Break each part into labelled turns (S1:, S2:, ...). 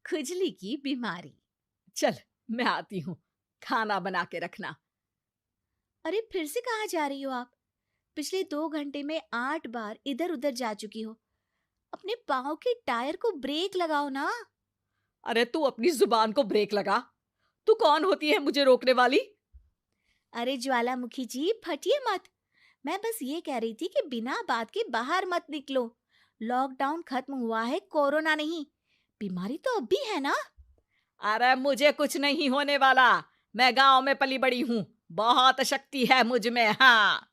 S1: खुजली की बीमारी।
S2: चल, मैं आती हूँ। खाना बना के रखना।
S1: अरे फिर से कहाँ जा रही हो आप? पिछले 2 घंटे में 8 बार इधर उधर जा चुकी हो। अपने पाँव के टायर को ब्रेक लगाओ ना।
S2: अरे तू अपनी जुबान को ब्रेक लगा। तू कौन होती है मुझे रोकने वाली?
S1: अरे ज्वालामुखी जी, फटिए मत। मैं बस ये कह रही थी कि बिना बात के बाहर मत निकलो। लॉकडाउन खत्म हुआ है, कोरोना नहीं। बीमारी तो अब भी है ना।
S2: अरे मुझे कुछ नहीं होने वाला। मैं गांव में पली बड़ी हूँ। बहुत शक्ति है मुझ में। हाँ।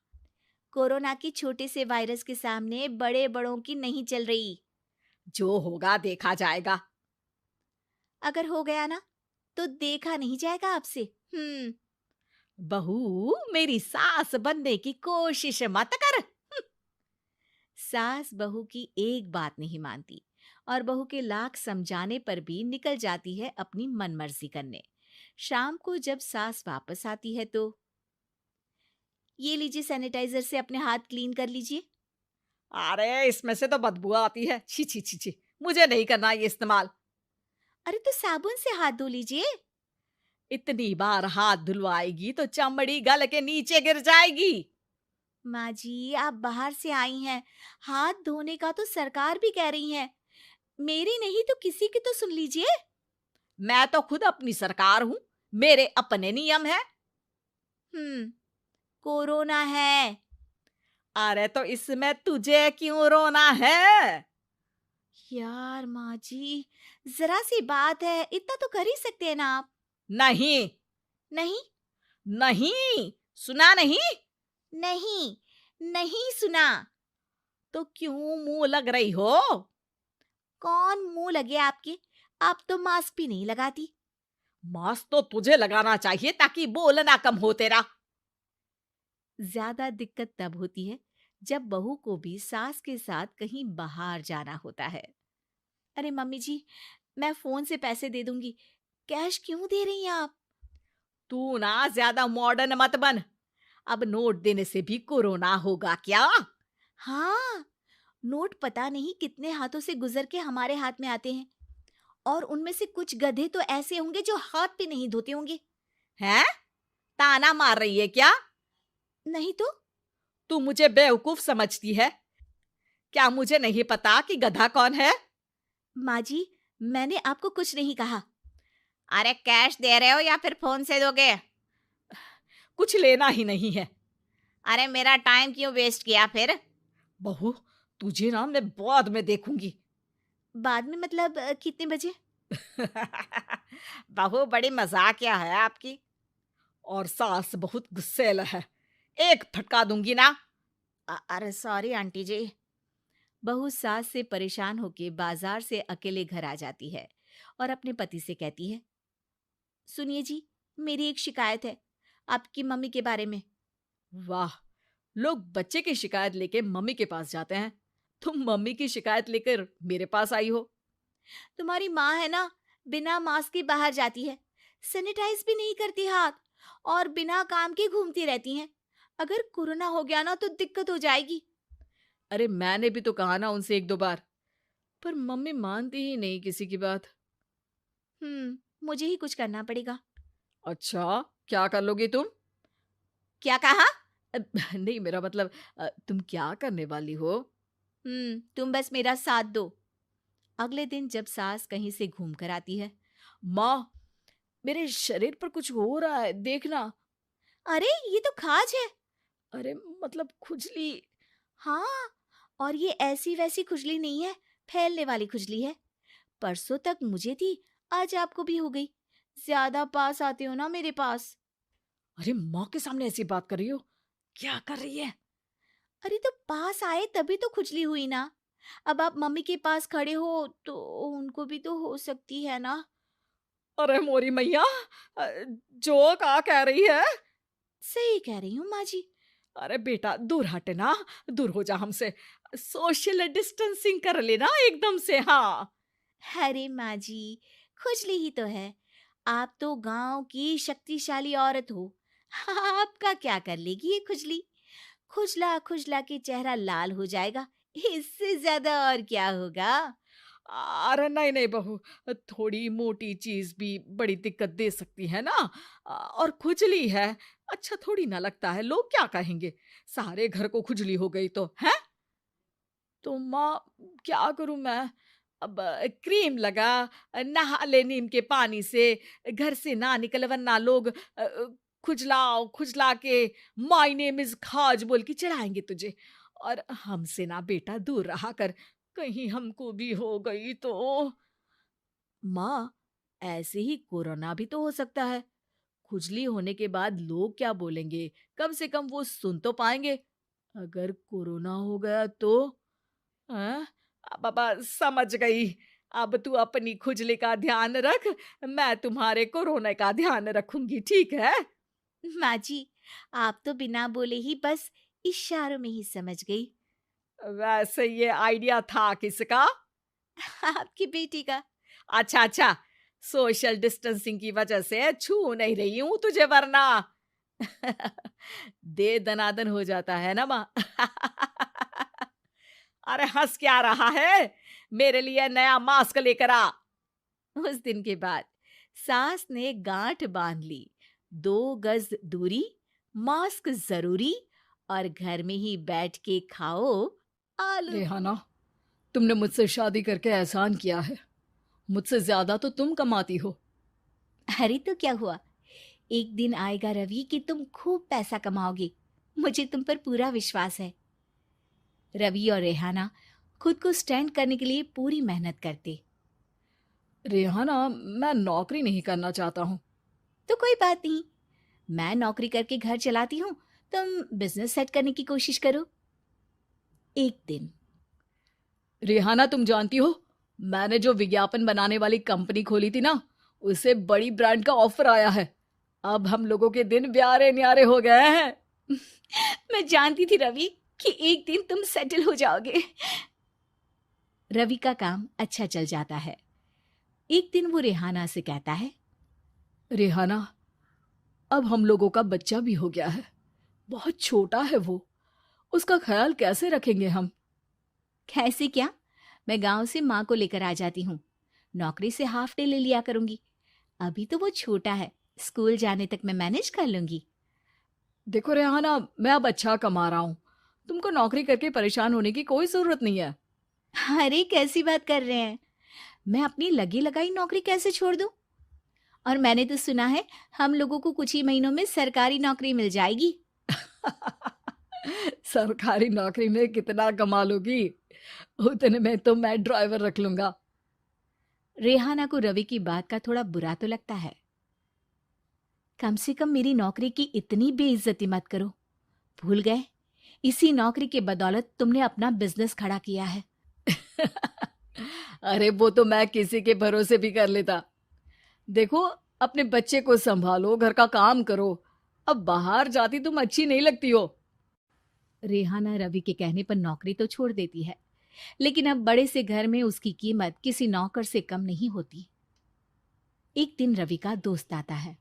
S1: कोरोना की छोटे से वायरस के सामने बड़े बड़ों की नहीं चल रही।
S2: जो होगा देखा जाएगा।
S1: अगर हो गया ना, तो देखा नहीं जाएगा आपसे।
S2: बहू, मेरी सास बनने की कोशिश मत कर।
S1: सास बहू की एक बात नहीं मानती और बहू के लाख समझाने पर भी निकल जाती है अपनी मनमर्जी करने। शाम को जब सास वापस आती है तो, ये लीजिए सैनिटाइजर से अपने हाथ क्लीन कर लीजिए।
S2: अरे इसमें से तो बदबू आती है। छी छी छी छी। मुझे नहीं करना ये इस्तेमाल।
S1: अरे तो साबुन से हाथ धो लीजिए।
S2: इतनी बार हाथ धुलवाएगी तो चमड़ी गल के नीचे गिर जाएगी।
S1: माँ जी, आप बाहर से आई हैं, हाथ धोने का तो सरकार भी कह रही है। मेरी नहीं तो किसी की तो सुन लीजिए।
S2: मैं तो खुद अपनी सरकार हूँ। मेरे अपने नियम है।
S1: हम्म कोरोना है।
S2: अरे तो इसमें तुझे क्यों रोना है?
S1: यार माँ जी, जरा सी बात है, इतना तो कर ही सकते हैं ना आप।
S2: नहीं।
S1: नहीं।
S2: नहीं। सुना नहीं?
S1: नहीं। नहीं सुना।
S2: तो क्यों मुंह लग रही हो?
S1: कौन मुंह लगे आपके? आप तो मास्क भी नहीं लगाती।
S2: मास्क तो तुझे लगाना चाहिए ताकि बोलना कम हो तेरा।
S1: ज्यादा दिक्कत तब होती है जब बहू को भी सास के साथ कहीं बाहर जाना होता है। अरे मम्मी जी, मैं फोन से पैसे दे दूंगी। कैश क्यों दे रही हैं आप?
S2: तू ना ज्यादा मॉडर्न मत बन। अब नोट देने से भी कोरोना होगा क्या?
S1: हाँ, नोट पता नहीं कितने हाथों से गुजर के हमारे हाथ में आते हैं, और उनमें से कुछ गधे तो ऐसे होंगे जो हाथ भी नहीं धोते होंगे।
S2: हैं? ताना मार रही है क्या?
S1: नहीं तो।
S2: तू मुझे बेवकूफ समझती है? क्या मुझे नहीं पता कि गधा कौन है?
S1: माँ जी, मैंने आपको कुछ नहीं कहा।
S2: अरे कैश दे रहे हो या फिर फोन से दोगे? कुछ लेना ही नहीं है।
S1: अरे मेरा टाइम क्यों वेस्ट किया फिर?
S2: बहू, तुझे ना मैं बाद में देखूंगी।
S1: बाद में मतलब कितने बजे?
S2: बहू बड़ी मजाकिया है आपकी। और सास बहुत गुस्सेल है। एक फटका दूंगी ना।
S1: अरे सॉरी आंटी जी। बहू सास से परेशान होके बाजार से अकेले घर आ जाती है और अपने पति से कहती है, सुनिए जी, मेरी एक शिकायत है आपकी मम्मी के बारे में।
S2: वाह, लोग बच्चे की शिकायत लेके मम्मी के पास जाते हैं। तुम मम्मी की शिकायत लेकर मेरे पास आई हो।
S1: तुम्हारी माँ है ना, बिना मास्क के बाहर जाती है, सैनिटाइज भी नहीं करती हाथ, और बिना काम के घूमती रहती हैं। अगर कोरोना हो गया ना तो दिक्कत हो जाएगी।
S2: अरे मैंने भी तो कहा ना उनसे एक दो बार, पर मम्मी मानती ही नहीं किसी की बात।
S1: मुझे ही कुछ करना पड़ेगा।
S2: अच्छा, क्या कर लोगी तुम?
S1: क्या कहा?
S2: नहीं, मेरा मतलब तुम क्या करने वाली हो?
S1: तुम बस मेरा साथ दो। अगले दिन जब सास कहीं से घूम कर आती है,
S2: माँ, मेरे शरीर पर कुछ हो रहा है, देखना।
S1: अरे ये तो खाज है।
S2: अरे मतलब खुजली।
S1: हाँ, और ये ऐसी वैसी खुजली नहीं है, फैलने वाली खुजली है। परसों तक मुझे थी, आज आपको भी हो गई। ज्यादा पास आते हो ना मेरे पास।
S2: अरे माँ के सामने ऐसी बात कर रही हो? क्या कर रही है?
S1: अरे तो पास आए तभी तो खुजली हुई ना। अब आप मम्मी के पास खड़े हो तो उनको भी तो हो सकती है ना।
S2: अरे मोरी मैया, अ, जो का कह रही है?
S1: सही कह रही हूँ माँ जी।
S2: अरे बेटा दूर हट ना। दूर हो जा हमसे। सोशल डिस्टेंसिंग कर लेना एकदम से। हाँ।
S1: अरे माँ जी, खुजली ही तो है। आप तो गांव की शक्तिशाली औरत हो। आपका क्या कर लेगी ये खुजली? खुजला खुजला के चेहरा लाल हो जाएगा, इससे ज्यादा और क्या होगा?
S2: अरे नहीं नहीं बहू, थोड़ी मोटी चीज भी बड़ी दिक्कत दे सकती है ना। और खुजली है, अच्छा थोड़ी ना लगता है, लोग क्या कहेंगे, सारे घर को खुजली हो गई तो है। तो माँ, क्या करूं मैं? अब क्रीम लगा, नहा ले नीम के पानी से, घर से ना निकल वरना लोग खुजलाओ खुजला के माय नेम इज खाज बोल के चढ़ाएंगे तुझे। और हमसे ना बेटा दूर रहा कर, कहीं हमको भी हो गई तो। माँ, ऐसे ही कोरोना भी तो हो सकता है। खुजली होने के बाद लोग क्या बोलेंगे, कम से कम वो सुन तो पाएंगे। अगर कोरोना हो गया तो? हाँ, बाबा समझ गई। अब तू अपनी खुजली का ध्यान रख, मैं तुम्हारे कोरोना का ध्यान रखूंगी, ठीक है?
S1: माँ जी, आप तो बिना बोले ही बस इशारों में ही समझ गई।
S2: वैसे ये आइडिया था किसका?
S1: आपकी बेटी का।
S2: अच्छा अच्छा, सोशल डिस्टेंसिंग की वजह से छू नहीं रही हूं तुझे वरना। दे दनादन हो जाता है ना माँ। अरे हंस क्या रहा है, मेरे लिए नया मास्क लेकर आ।
S1: उस दिन के बाद सास ने गांठ बांध ली। 2 गज दूरी, मास्क जरूरी, और घर में ही बैठ के खाओ आलू।
S2: रेहाना, तुमने मुझसे शादी करके एहसान किया है, मुझसे ज्यादा तो तुम कमाती हो।
S1: अरे तो क्या हुआ, एक दिन आएगा रवि कि तुम खूब पैसा कमाओगे। मुझे तुम पर पूरा विश्वास है। रवि और रेहाना खुद को स्टैंड करने के लिए पूरी मेहनत करते।
S2: रेहाना, मैं नौकरी नहीं करना चाहता हूँ।
S1: तो कोई बात नहीं, मैं नौकरी करके घर चलाती हूँ, तुम बिजनेस सेट करने की कोशिश करो। एक दिन।
S2: रेहाना, तुम जानती हो, मैंने जो विज्ञापन बनाने वाली कंपनी खोली थी ना, उसे बड़ी ब्रांड का ऑफर आया है। अब हम लोगों के दिन ब्यारे न्यारे हो गए हैं।
S1: मैं जानती थी रवि कि एक दिन तुम सेटल हो जाओगे। रवि का काम अच्छा चल जाता है। एक दिन वो रेहाना से कहता है,
S2: रेहाना, अब हम लोगों का बच्चा भी हो गया है, बहुत छोटा है वो, उसका ख्याल कैसे रखेंगे हम?
S1: कैसे क्या, मैं गांव से माँ को लेकर आ जाती हूँ। नौकरी से हाफ डे ले लिया करूंगी। अभी तो वो छोटा है, स्कूल जाने तक मैं मैनेज कर लूंगी।
S2: देखो रेहाना, मैं अब अच्छा कमा रहा हूँ, तुमको नौकरी करके परेशान होने की कोई जरूरत नहीं है।
S1: अरे कैसी बात कर रहे हैं, मैं अपनी लगी लगाई नौकरी कैसे छोड़ दूं? और मैंने तो सुना है हम लोगों को कुछ ही महीनों में सरकारी नौकरी मिल जाएगी।
S2: सरकारी नौकरी में कितना कमा लोगी, उतने में तो मैं ड्राइवर रख लूंगा।
S1: रेहाना को रवि की बात का थोड़ा बुरा तो लगता है। कम से कम मेरी नौकरी की इतनी बेइज्जती मत करो। भूल गए, इसी नौकरी के बदौलत तुमने अपना बिजनेस खड़ा किया है।
S2: अरे वो तो मैं किसी के भरोसे भी कर लेता। देखो, अपने बच्चे को संभालो, घर का काम करो, अब बाहर जाती तुम अच्छी नहीं लगती हो।
S1: रेहाना रवि के कहने पर नौकरी तो छोड़ देती है, लेकिन अब बड़े से घर में उसकी कीमत किसी नौकर से कम नहीं होती। एक दिन रवि का दोस्त आता है।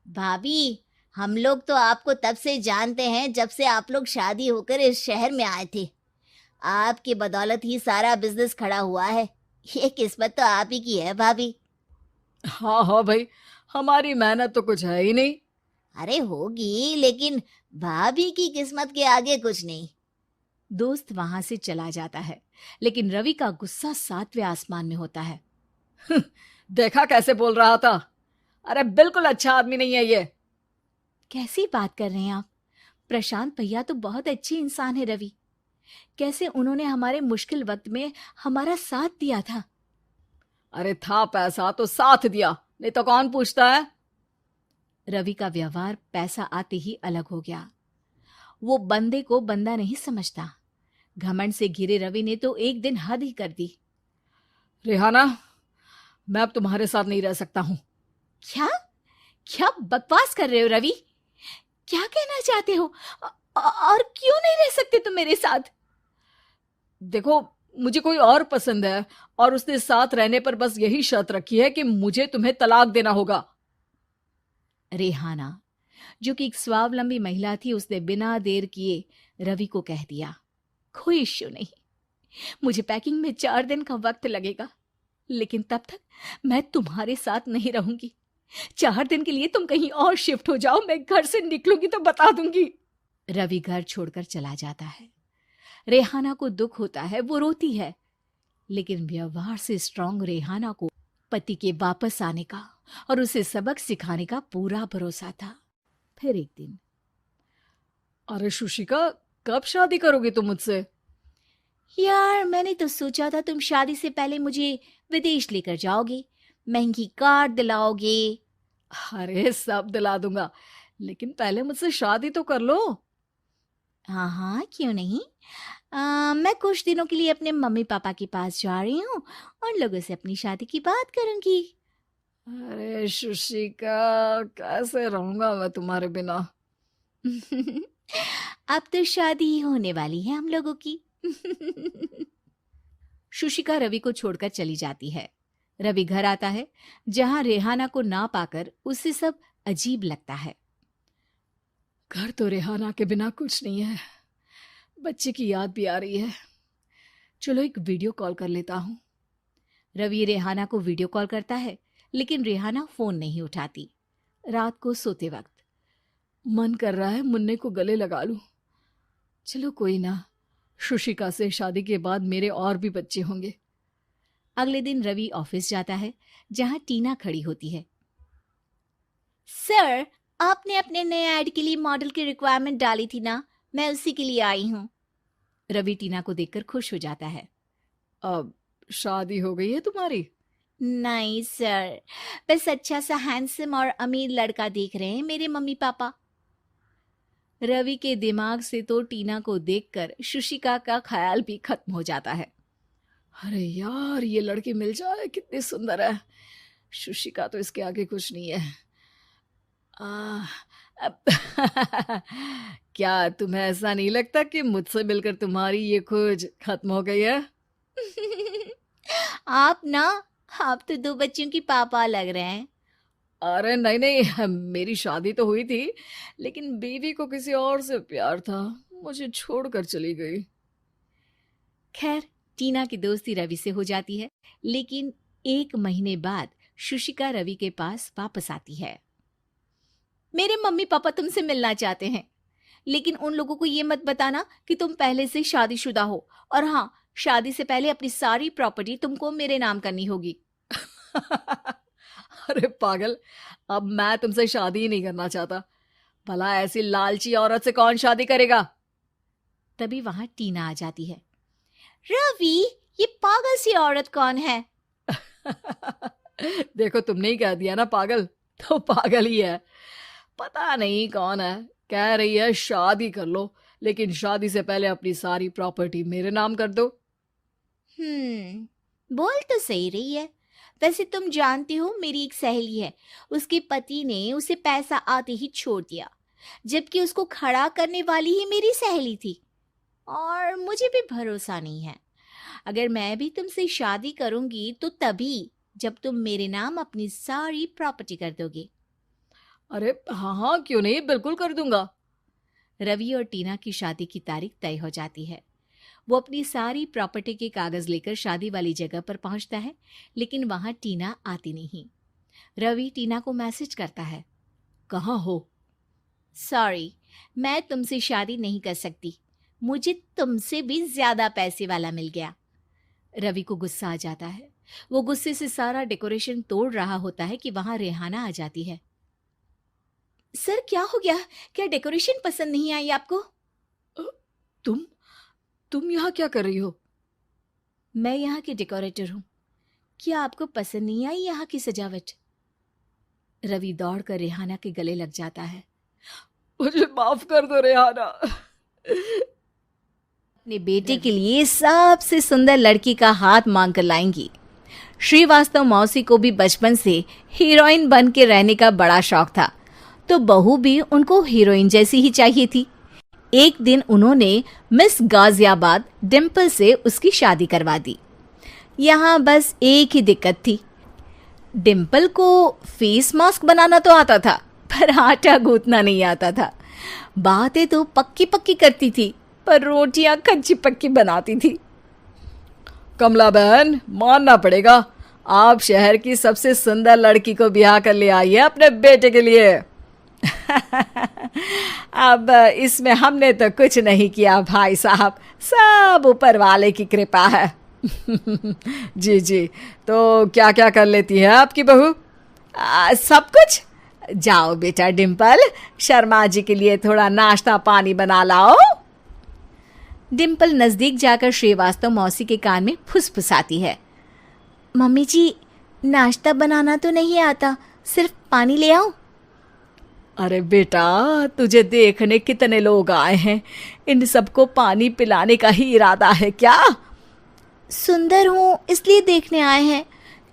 S1: भाभी, हम लोग तो आपको तब से जानते हैं जब से आप लोग शादी होकर इस शहर में आए थे। आपकी बदौलत ही सारा बिजनेस खड़ा हुआ है। ये किस्मत तो आप ही की है भाभी।
S2: हाँ हाँ भाई, हमारी मेहनत तो कुछ है ही नहीं।
S1: अरे होगी, लेकिन भाभी की किस्मत के आगे कुछ नहीं। दोस्त वहां से चला जाता है, लेकिन रवि का गुस्सा 7वें आसमान में होता है।
S2: देखा कैसे बोल रहा था, अरे बिल्कुल अच्छा आदमी नहीं है ये।
S1: कैसी बात कर रहे हैं आप? प्रशांत भैया तो बहुत अच्छे इंसान है रवि। कैसे उन्होंने हमारे मुश्किल वक्त में हमारा साथ दिया था।
S2: अरे था पैसा तो साथ दिया, नहीं तो कौन पूछता है।
S1: रवि का व्यवहार पैसा आते ही अलग हो गया। वो बंदे को बंदा नहीं समझता। घमंड से घिरे रवि ने तो एक दिन हद ही कर दी।
S2: रेहाना, मैं अब तुम्हारे साथ नहीं रह सकता हूँ।
S1: क्या? क्या बकवास कर रहे हो रवि? क्या कहना चाहते हो? और क्यों नहीं रह सकते तुम मेरे साथ?
S2: देखो, मुझे कोई और पसंद है, और उसने साथ रहने पर बस यही शर्त रखी है कि मुझे तुम्हें तलाक देना होगा।
S1: रेहाना, जो कि एक स्वावलंबी महिला थी, उसने बिना देर किए रवि को कह दिया, कोई इश्यू नहीं, मुझे पैकिंग में 4 दिन का वक्त लगेगा, लेकिन तब तक मैं तुम्हारे साथ नहीं रहूंगी। 4 दिन के लिए तुम कहीं और शिफ्ट हो जाओ, मैं घर से निकलूंगी तो बता दूंगी। रवि घर छोड़कर चला जाता है। रेहाना को दुख होता है, वो रोती है, लेकिन व्यवहार से स्ट्रांग रेहाना को पति के वापस आने का और उसे सबक सिखाने का पूरा भरोसा था। फिर एक दिन,
S2: अरे शुशिका, कब शादी करोगे तुम मुझसे?
S1: यार मैंने तो सोचा था तुम शादी से पहले मुझे विदेश लेकर जाओगे, महंगी कार दिलाओगे।
S2: अरे सब दिला दूंगा, लेकिन पहले मुझसे शादी तो कर लो।
S1: हाँ हाँ, क्यों नहीं। मैं कुछ दिनों के लिए अपने मम्मी पापा के पास जा रही हूँ और लोगों से अपनी शादी की बात करूंगी।
S2: अरे शुशिका, कैसे रहूंगा मैं तुम्हारे बिना?
S1: अब तो शादी ही होने वाली है हम लोगों की। शुशिका रवि को छोड़कर चली जाती है। रवि घर आता है, जहां रेहाना को ना पाकर उसे सब अजीब लगता है।
S2: घर तो रेहाना के बिना कुछ नहीं है, बच्चे की याद भी आ रही है। चलो एक वीडियो कॉल कर लेता हूँ।
S1: रवि रेहाना को वीडियो कॉल करता है, लेकिन रेहाना फोन नहीं उठाती। रात को सोते वक्त
S2: मन कर रहा है मुन्ने को गले लगा लूं। चलो कोई ना, शुशिका से शादी के बाद मेरे और भी बच्चे होंगे।
S1: अगले दिन रवि ऑफिस जाता है, जहां टीना खड़ी होती है। सर, आपने अपने नए ऐड के लिए मॉडल की रिक्वायरमेंट डाली थी ना, मैं उसी के लिए आई हूँ। रवि टीना को देखकर खुश हो जाता है।
S2: अब शादी हो गई है तुम्हारी?
S1: नहीं सर, बस अच्छा सा हैंडसम और अमीर लड़का देख रहे हैं मेरे मम्मी पापा। रवि के दिमाग से तो टीना को देखकर शुशिका का ख्याल भी खत्म हो जाता है।
S2: अरे यार, ये लड़की मिल जाए कितनी सुंदर है। शुशिका तो इसके आगे कुछ नहीं है। क्या तुम्हें ऐसा नहीं लगता कि मुझसे मिलकर तुम्हारी ये खोज खत्म हो गई है?
S1: आप तो 2 बच्चों की पापा लग रहे हैं।
S2: अरे नहीं नहीं, मेरी शादी तो हुई थी, लेकिन बीवी को किसी और से प्यार था, मुझे छोड़कर चली गई।
S1: खैर, टीना की दोस्ती रवि से हो जाती है, लेकिन 1 महीने बाद शुशिका रवि के पास वापस आती है। मेरे मम्मी पापा तुमसे मिलना चाहते हैं, लेकिन उन लोगों को ये मत बताना कि तुम पहले से शादीशुदा हो, और हाँ, शादी से पहले अपनी सारी प्रॉपर्टी तुमको मेरे नाम करनी होगी।
S2: अरे पागल, अब मैं तुमसे शादी ही नहीं करना चाहता। भला ऐसी लालची औरत से कौन शादी करेगा?
S1: तभी वहां टीना आ जाती है। रवि, ये पागल सी औरत कौन है?
S2: देखो, तुमने ही कह दिया ना पागल, तो पागल ही है। पता नहीं कौन है, कह रही है शादी कर लो, लेकिन शादी से पहले अपनी सारी प्रॉपर्टी मेरे नाम कर दो।
S1: बोल तो सही रही है। वैसे तुम जानती हो, मेरी एक सहेली है, उसके पति ने उसे पैसा आते ही छोड़ दिया, जबकि उसको खड़ा करने वाली ही मेरी सहेली थी। और मुझे भी भरोसा नहीं है, अगर मैं भी तुमसे शादी करूंगी तो तभी जब तुम मेरे नाम अपनी सारी प्रॉपर्टी कर दोगे।
S2: अरे हाँ हाँ, क्यों नहीं, बिल्कुल कर दूंगा।
S1: रवि और टीना की शादी की तारीख तय हो जाती है। वो अपनी सारी प्रॉपर्टी के कागज लेकर शादी वाली जगह पर पहुंचता है, लेकिन वहां टीना आती नहीं। रवि टीना को मैसेज करता है,
S2: कहाँ हो?
S1: सॉरी, मैं तुमसे शादी नहीं कर सकती, मुझे तुमसे भी ज्यादा पैसे वाला मिल गया। रवि को गुस्सा आ जाता है। वो गुस्से से सारा डेकोरेशन तोड़ रहा होता है कि वहां रेहाना आ जाती है। सर, क्या हो गया? क्या डेकोरेशन पसंद नहीं आई आपको?
S2: तुम यहाँ क्या कर रही हो?
S1: मैं यहाँ की डेकोरेटर हूँ। क्या आपको पसंद नहीं आई यहाँ की सजावट? रवि दौड़कर रेहाना के गले लग जाता है।
S2: मुझे माफ कर दो रेहाना।
S1: अपने बेटे के लिए सबसे सुंदर लड़की का हाथ मांग कर लाएंगी। श्रीवास्तव मौसी को भी बचपन से हीरोइन बन के रहने का बड़ा शौक था, तो बहू भी उनको हीरोइन जैसी ही चाहिए थी। एक दिन उन्होंने मिस गाजियाबाद डिम्पल से उसकी शादी करवा दी। यहाँ बस एक ही दिक्कत थी, डिम्पल को फेस मास्क बनाना तो आता था, पर आटा गूंथना नहीं आता था। बातें तो पक्की पक्की करती थी, पर रोटियां कच्ची पक्की बनाती थी।
S2: कमला बहन, मानना पड़ेगा, आप शहर की सबसे सुंदर लड़की को ब्याह कर ले आई है अपने बेटे के लिए। अब इसमें हमने तो कुछ नहीं किया भाई साहब, सब ऊपर वाले की कृपा है। जी जी, तो क्या क्या कर लेती है आपकी बहू? सब कुछ। जाओ बेटा डिम्पल, शर्मा जी के लिए थोड़ा नाश्ता पानी बना लाओ।
S1: डिम्पल नजदीक जाकर श्रीवास्तव मौसी के कान में फुसफुसाती है। मम्मी जी, नाश्ता बनाना तो नहीं आता, सिर्फ पानी ले आओ।
S2: अरे बेटा, तुझे देखने कितने लोग आए हैं, इन सबको पानी पिलाने का ही इरादा है क्या?
S1: सुंदर हूँ इसलिए देखने आए हैं।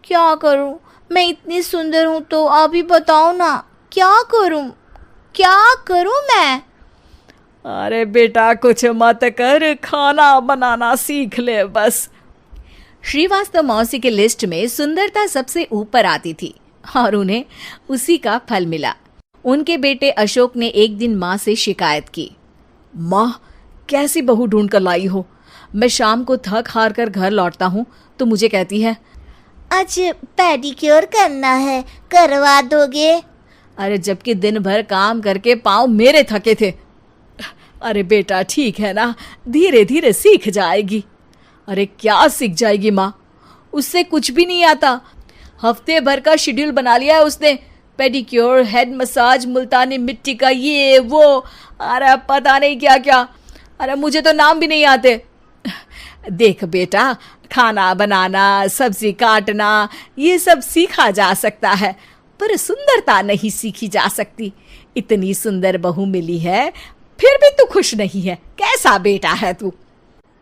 S1: क्या करूँ, मैं इतनी सुंदर हूँ तो आप ही बताओ ना, क्या करूँ, क्या करूँ मैं?
S2: अरे बेटा, कुछ मत कर, खाना बनाना सीख ले बस।
S1: श्रीवास्तव मौसी के लिस्ट में सुंदरता सबसे ऊपर आती थी और उन्हें उसी का फल मिला। उनके बेटे अशोक ने एक दिन माँ से शिकायत की।
S2: माँ, कैसी बहू ढूंढ कर लाई हो? मैं शाम को थक हार कर घर लौटता हूँ तो मुझे कहती है,
S1: आज पेडिक्योर करना है, करवा दोगे?
S2: अरे जबकि दिन भर काम करके पाँव मेरे थके थे। अरे बेटा ठीक है ना, धीरे धीरे सीख जाएगी। अरे क्या सीख जाएगी माँ, उससे कुछ भी नहीं आता। हफ्ते भर का शेड्यूल बना लिया है उसने, पेडिक्योर, हेड मसाज, मुल्तानी मिट्टी का ये वो, अरे पता नहीं क्या क्या। अरे मुझे तो नाम भी नहीं आते। देख बेटा, खाना बनाना, सब्जी काटना, ये सब सीखा जा सकता है, पर सुंदरता नहीं सीखी जा सकती। इतनी सुंदर बहू मिली है, फिर भी तू खुश नहीं है, कैसा बेटा है तू?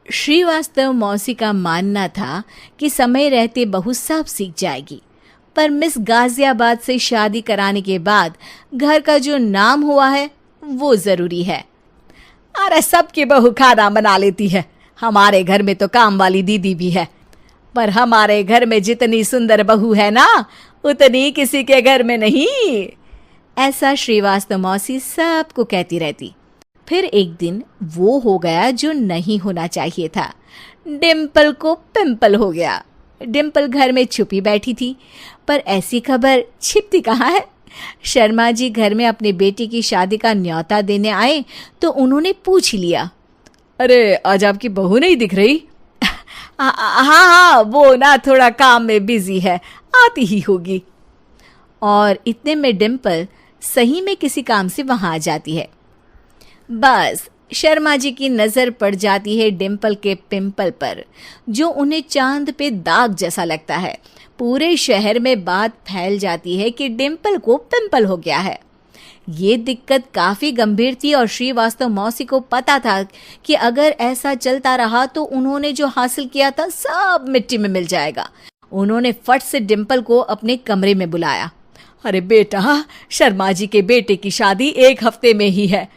S1: श्रीवास्तव मौसी का मानना था कि समय रहते बहू सब सीख जाएगी, पर मिस गाजियाबाद से शादी कराने के बाद घर का जो नाम हुआ है वो जरूरी है।
S2: अरे सबकी बहू खाना बना लेती है, हमारे घर में तो काम वाली दीदी भी है, पर हमारे घर में जितनी सुंदर बहू है ना, उतनी किसी के घर में नहीं।
S1: ऐसा श्रीवास्तव मौसी सबको कहती रहती। फिर एक दिन वो हो गया जो नहीं होना चाहिए था। डिम्पल को पिंपल हो गया। डिम्पल घर में छुपी बैठी थी, पर ऐसी खबर छिपती कहाँ है। शर्मा जी घर में अपने बेटे की शादी का न्योता देने आए तो उन्होंने पूछ लिया,
S2: अरे आज आपकी बहू नहीं दिख रही? हाँ, वो ना थोड़ा काम में बिजी है, आती ही होगी।
S1: और इतने में डिम्पल सही में किसी काम से वहां आ जाती है। बस शर्मा जी की नजर पड़ जाती है डिम्पल के पिंपल पर, जो उन्हें चांद पे दाग जैसा लगता है। पूरे शहर में बात फैल जाती है कि डिम्पल को पिंपल हो गया है। ये दिक्कत काफी गंभीर थी और श्रीवास्तव मौसी को पता था कि अगर ऐसा चलता रहा तो उन्होंने जो हासिल किया था सब मिट्टी में मिल जाएगा। उन्होंने फट से डिम्पल को अपने कमरे में बुलाया।
S2: अरे बेटा, शर्मा जी के बेटे की शादी 1 हफ्ते में ही है,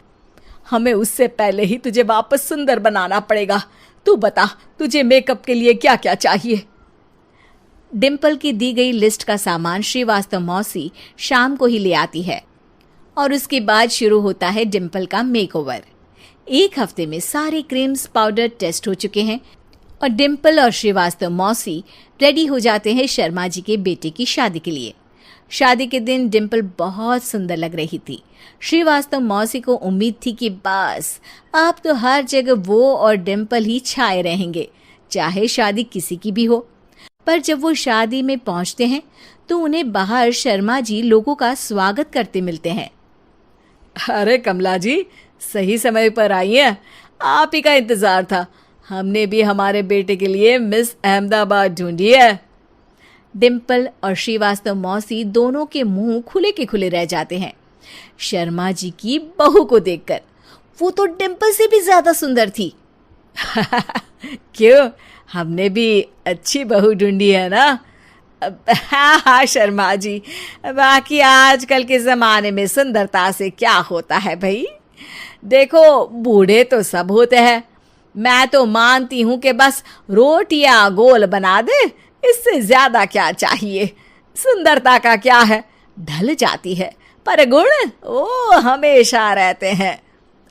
S2: हमें उससे पहले ही तुझे वापस सुंदर बनाना पड़ेगा। तू बता, तुझे मेकअप के लिए क्या क्या चाहिए?
S1: डिम्पल की दी गई लिस्ट का सामान श्रीवास्तव मौसी शाम को ही ले आती है और उसके बाद शुरू होता है डिम्पल का मेकओवर। 1 हफ्ते में सारे क्रीम्स पाउडर टेस्ट हो चुके हैं और डिम्पल और श्रीवास्तव मौसी रेडी हो जाते हैं शर्मा जी के बेटे की शादी के लिए। शादी के दिन डिम्पल बहुत सुंदर लग रही थी। श्रीवास्तव मौसी को उम्मीद थी कि बस अब तो हर जगह वो और डिम्पल ही छाए रहेंगे, चाहे शादी किसी की भी हो। पर जब वो शादी में पहुंचते हैं तो उन्हें बाहर शर्मा जी लोगों का स्वागत करते मिलते हैं।
S2: अरे कमला जी, सही समय पर आई हैं, आप ही का इंतजार था। हमने भी हमारे बेटे के लिए मिस अहमदाबाद ढूंढी है।
S1: डिम्पल और श्रीवास्तव मौसी दोनों के मुंह खुले के खुले रह जाते हैं शर्मा जी की बहू को देखकर। वो तो डिम्पल से भी ज्यादा सुंदर थी।
S2: क्यों, हमने भी अच्छी बहू ढूंढी है ना? हाँ शर्मा जी, बाकी आजकल के ज़माने में सुंदरता से क्या होता है भाई? देखो, बूढ़े तो सब होते हैं, मैं तो मानती हूँ कि बस रोटियां गोल बना दे, इससे ज्यादा क्या चाहिए। सुंदरता का क्या है, ढल जाती है, पर गुण वो हमेशा रहते हैं।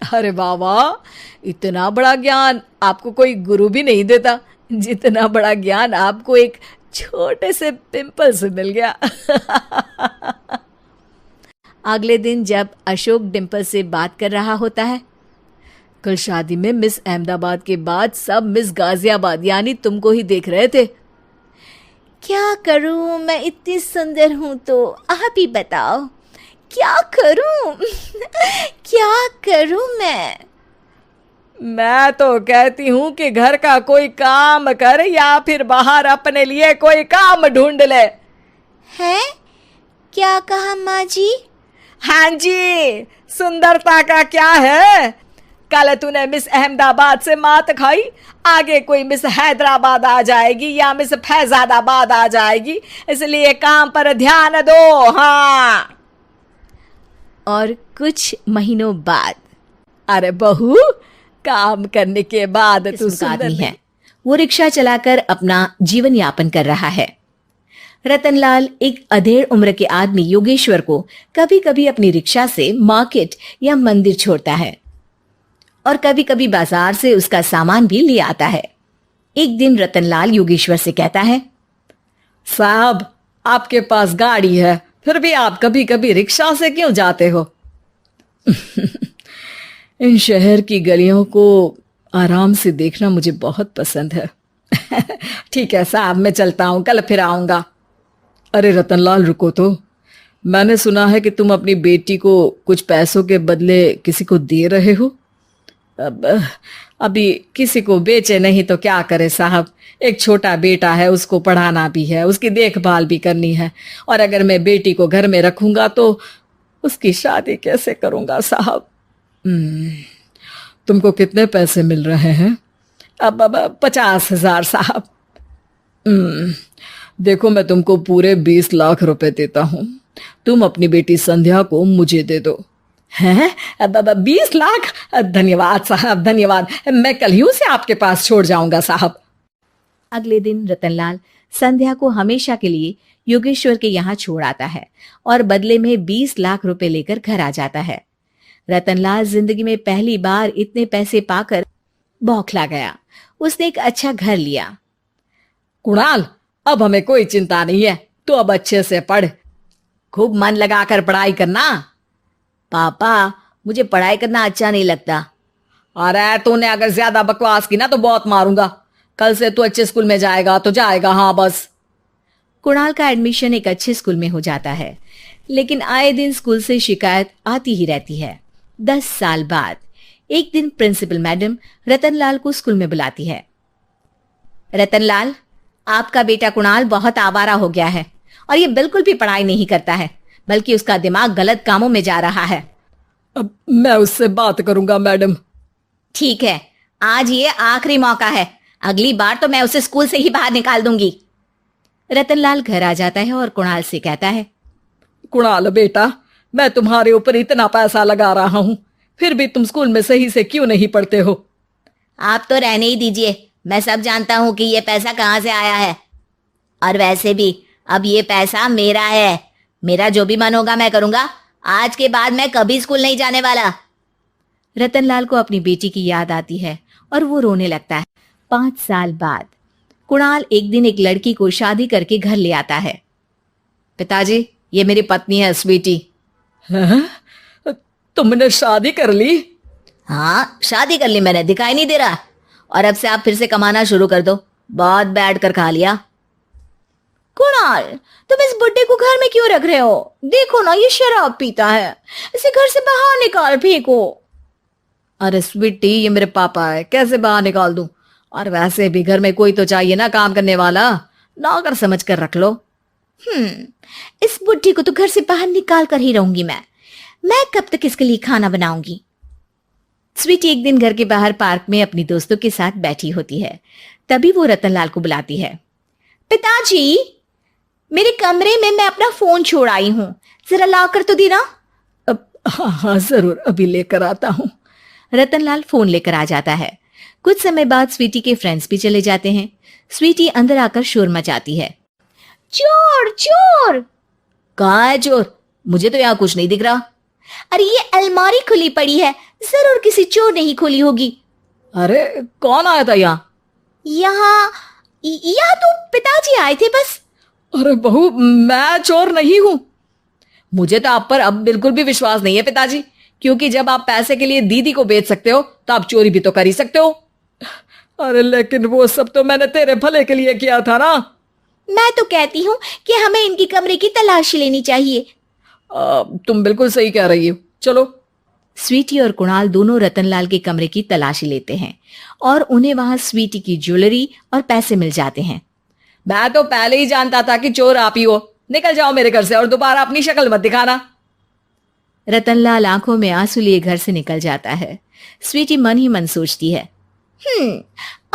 S2: अरे बाबा, इतना बड़ा ज्ञान आपको कोई गुरु भी नहीं देता,
S1: जितना बड़ा ज्ञान आपको एक छोटे से पिंपल से मिल गया। अगले दिन जब अशोक डिम्पल से बात कर रहा होता है, कल शादी में मिस अहमदाबाद के बाद सब मिस गाजियाबाद यानी तुमको ही देख रहे थे। क्या करूं, मैं इतनी सुंदर हूं तो आप ही बताओ क्या करूं? क्या करूं मैं तो कहती हूं कि घर का कोई काम कर या फिर बाहर अपने लिए कोई काम ढूंढ ले। है? क्या कहा माँ जी? हाँ जी, सुंदरता का क्या है? कल तूने मिस अहमदाबाद से मात खाई, आगे कोई मिस हैदराबाद आ जाएगी या मिस फैजादाबाद आ जाएगी, इसलिए काम पर ध्यान दो। हाँ। और कुछ महीनों बाद, अरे बहू, काम करने के बाद तू सुंदर है। वो रिक्शा चलाकर अपना जीवन यापन कर रहा है। रतनलाल एक अधेड़ उम्र के आदमी योगेश्वर को कभी कभी अपनी रिक्शा से मार्केट या मंदिर छोड़ता है और कभी कभी बाजार से उसका सामान भी ले आता है। एक दिन रतनलाल योगेश्वर से कहता है, साहब, आपके पास गाड़ी है, फिर भी आप कभी कभी रिक्शा से क्यों जाते हो? इन शहर की गलियों को आराम से देखना मुझे बहुत पसंद है। ठीक है साहब, मैं चलता हूं, कल फिर आऊंगा। अरे रतनलाल, रुको तो। मैंने सुना है कि तुम अपनी बेटी को कुछ पैसों के बदले किसी को दे रहे हो। अभी किसी को बेचे नहीं तो क्या करे साहब, एक छोटा बेटा है, उसको पढ़ाना भी है, उसकी देखभाल भी करनी है, और अगर मैं बेटी को घर में रखूंगा तो उसकी शादी कैसे करूंगा साहब? तुमको कितने पैसे मिल रहे हैं? अब 50,000 साहब। देखो, मैं तुमको पूरे 20 लाख रुपए देता हूं, तुम अपनी बेटी संध्या को मुझे दे दो। हैं? अब 20 लाख? धन्यवाद साहब, धन्यवाद, मैं कल ही उसे आपके पास छोड़ जाऊंगा साहब। अगले दिन रतनलाल संध्या को हमेशा के लिए योगेश्वर के यहाँ छोड़ आता है और बदले में 20 लाख रुपए लेकर घर आ जाता है। रतनलाल जिंदगी में पहली बार इतने पैसे पाकर बौखला गया। उसने एक अच्छा घर लिया। कुणाल, अब हमें कोई चिंता नहीं है, तो अब अच्छे से पढ़, खूब मन लगाकर पढ़ाई करना। पापा, मुझे पढ़ाई करना अच्छा नहीं लगता। अरे तूने अगर ज्यादा बकवास की ना तो बहुत मारूंगा। कल से तू अच्छे स्कूल में जाएगा तो जाएगा, हाँ बस। कुणाल का एडमिशन एक अच्छे स्कूल में हो जाता है, लेकिन आए दिन स्कूल से शिकायत आती ही रहती है। 10 साल बाद एक दिन प्रिंसिपल मैडम रतनलाल को स्कूल में बुलाती है। रतनलाल, आपका बेटा कुणाल बहुत आवारा हो गया है और ये बिल्कुल भी पढ़ाई नहीं करता है, बल्कि उसका दिमाग गलत कामों में जा रहा है। अब मैं उससे बात करूंगा मैडम। ठीक है, आज ये आखिरी मौका है, अगली बार तो मैं उसे स्कूल से ही बाहर निकाल दूंगी। रतनलाल घर आ जाता है और कुणाल से कहता है, कुणाल बेटा, मैं तुम्हारे ऊपर इतना पैसा लगा रहा हूं, फिर भी तुम स्कूल में सही से क्यों नहीं पढ़ते हो? आप तो रहने ही दीजिए, मैं सब जानता हूं कि ये पैसा कहां से आया है, और वैसे भी अब ये पैसा मेरा है, मेरा जो भी मन होगा मैं करूंगा, आज के बाद मैं कभी स्कूल नहीं जाने वाला। रतनलाल को अपनी बेटी की याद आती है और वो रोने लगता है। 5 साल बाद कुणाल एक दिन एक लड़की को शादी करके घर ले आता है। पिताजी, ये मेरी पत्नी है स्वीटी। तुमने शादी कर ली? हाँ, शादी कर ली मैंने, दिखाई नहीं दे रहा? और अब से आप फिर से कमाना शुरू कर दो, बहुत बैठ कर खा लिया। कुणाल, तुम इस बुड्ढे को घर में क्यों रख रहे हो? देखो ना, ये शराब पीता है, इसे घर से बाहर निकाल फेंको। अरे स्वीटी, ये मेरे पापा है, कैसे बाहर निकाल दूं? और वैसे भी घर में कोई तो चाहिए ना काम करने वाला, नौकर समझ कर रख लो। इस बुड्ढी को तो घर से बाहर निकाल कर ही रहूंगी मैं कब तक इसके लिए खाना बनाऊंगी? स्वीटी एक दिन घर के बाहर पार्क में अपनी दोस्तों के साथ बैठी होती है। तभी वो रतनलाल को बुलाती है। पिताजी, मेरे कमरे में मैं अपना फोन छोड़ आई हूं, जरा लाकर तो देना। हाँ जरूर, अभी लेकर आता हूं। रतनलाल फोन लेकर आ जाता है। कुछ समय बाद स्वीटी के फ्रेंड्स भी चले जाते हैं। स्वीटी अंदर आकर शोर मचाती है। चोर चोर! कहाँ है चोर? मुझे तो यहाँ कुछ नहीं दिख रहा। अरे ये अलमारी खुली पड़ी है, जरूर किसी चोर ने ही खोली होगी। अरे कौन आया था यहाँ? यहाँ यहाँ तो पिताजी आए थे बस।
S2: अरे बहू, मैं चोर नहीं हूं। मुझे तो आप पर अब बिल्कुल भी विश्वास नहीं है पिताजी, क्योंकि जब आप पैसे के लिए दीदी को बेच सकते हो तो आप चोरी भी तो कर ही सकते हो। अरे लेकिन वो सब तो मैंने तेरे भले के लिए किया था ना।
S1: मैं तो कहती हूँ कि हमें इनकी कमरे की तलाशी लेनी चाहिए।
S2: तुम बिल्कुल सही कह रही हो, चलो।
S1: स्वीटी और कुणाल दोनों रतनलाल के कमरे की तलाशी लेते हैं और उन्हें वहां स्वीटी की ज्वेलरी और पैसे मिल जाते हैं।
S2: मैं तो पहले ही जानता था कि चोर आप ही हो। निकल जाओ मेरे घर से और दोबारा अपनी शक्ल मत दिखाना।
S1: रतनलाल आंखों में आंसू लिए घर से निकल जाता है। स्वीटी मन ही मन सोचती है,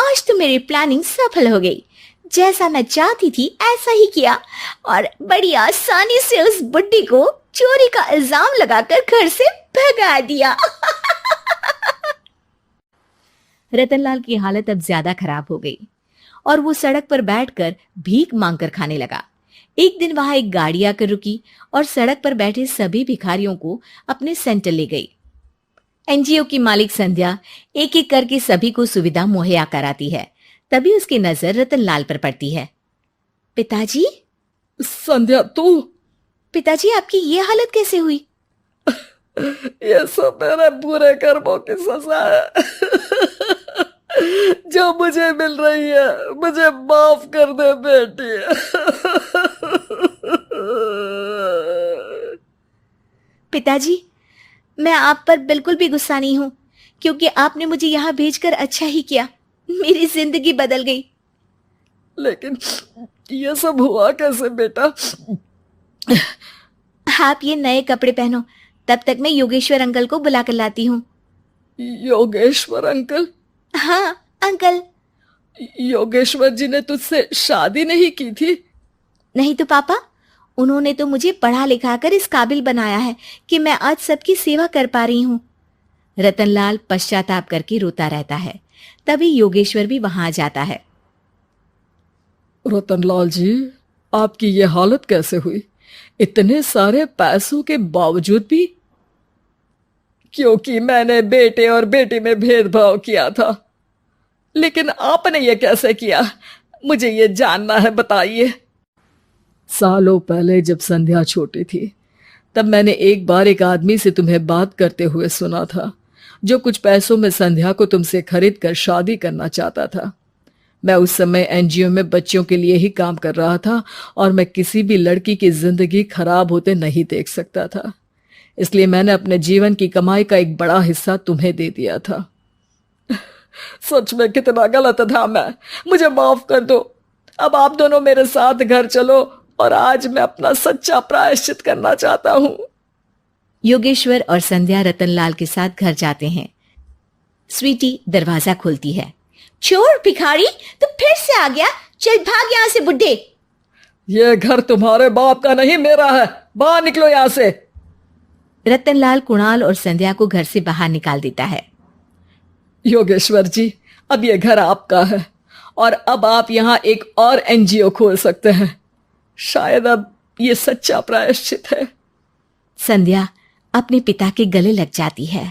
S1: आज तो मेरी प्लानिंग सफल हो गई। जैसा मैं चाहती थी ऐसा ही किया और बड़ी आसानी से उस बुड्ढी को चोरी का इल्जाम लगाकर घर से भगा दिया। रतनलाल की हालत अब ज्यादा खराब हो गई और वो सड़क पर बैठकर भीख मांगकर खाने लगा। एक दिन वहां एक गाड़ी आकर रुकी और सड़क पर बैठे सभी भिखारियों को अपने सेंटर ले गई। एनजीओ की मालिक संध्या एक एक करके सभी को सुविधा मुहैया कराती है। तभी उसकी नजर रतनलाल पर पड़ती है। पिताजी?
S2: संध्या, तू?
S1: पिताजी, आपकी ये हालत कैसे हुई?
S2: ये सब मेरे बुरे कर्मों की सजा है जो मुझे मिल रही है। मुझे माफ कर दे बेटी।
S1: पिताजी, मैं आप पर बिल्कुल भी गुस्सा नहीं हूं, क्योंकि आपने मुझे यहाँ भेजकर अच्छा ही किया। मेरी जिंदगी बदल गई।
S2: लेकिन ये सब हुआ कैसे बेटा?
S1: आप ये नए कपड़े पहनो, तब तक मैं योगेश्वर अंकल को बुला कर लाती हूँ।
S2: योगेश्वर अंकल?
S1: हाँ अंकल।
S2: योगेश्वर जी ने तुझसे शादी नहीं की थी?
S1: नहीं तो पापा, उन्होंने तो मुझे पढ़ा लिखा कर इस काबिल बनाया है कि मैं आज सबकी सेवा कर पा रही हूँ। रतनलाल पश्चाताप करके रोता रहता है। तभी योगेश्वर भी वहां आ जाता है।
S2: रतनलाल जी, आपकी ये हालत कैसे हुई इतने सारे पैसों के बावजूद भी? क्योंकि मैंने बेटे और बेटी में भेदभाव किया था। लेकिन आपने ये कैसे किया, मुझे ये जानना है, बताइए। सालों पहले जब संध्या छोटी थी तब मैंने एक बार एक आदमी से तुम्हें बात करते हुए सुना था, जो कुछ पैसों में संध्या को तुमसे खरीद कर शादी करना चाहता था। मैं उस समय एनजीओ में बच्चों के लिए ही काम कर रहा था और मैं किसी भी लड़की की जिंदगी खराब होते नहीं देख सकता था। इसलिए मैंने अपने जीवन की कमाई का एक बड़ा हिस्सा तुम्हें दे दिया था। सच में कितना गलत था मैं। मुझे माफ कर दो। अब आप दोनों मेरे साथ घर चलो और आज मैं अपना सच्चा प्रायश्चित करना चाहता हूँ।
S1: योगेश्वर और संध्या रतनलाल के साथ घर जाते हैं। स्वीटी दरवाजा खोलती है। चोर भिखारी, तू फिर से आ गया? चल भाग यहाँ से बुड्ढे।
S2: ये घर तुम्हारे बाप का नहीं, मेरा है। बाहर निकलो यहाँ से।
S1: रतनलाल कुणाल और संध्या को घर से बाहर निकाल देता है।
S2: योगेश्वर जी, अब ये घर आपका है और अब आप यहाँ एक और एनजीओ खोल सकते हैं। शायद अब ये सच्चा प्रायश्चित है।
S1: संध्या अपने पिता के गले लग जाती है।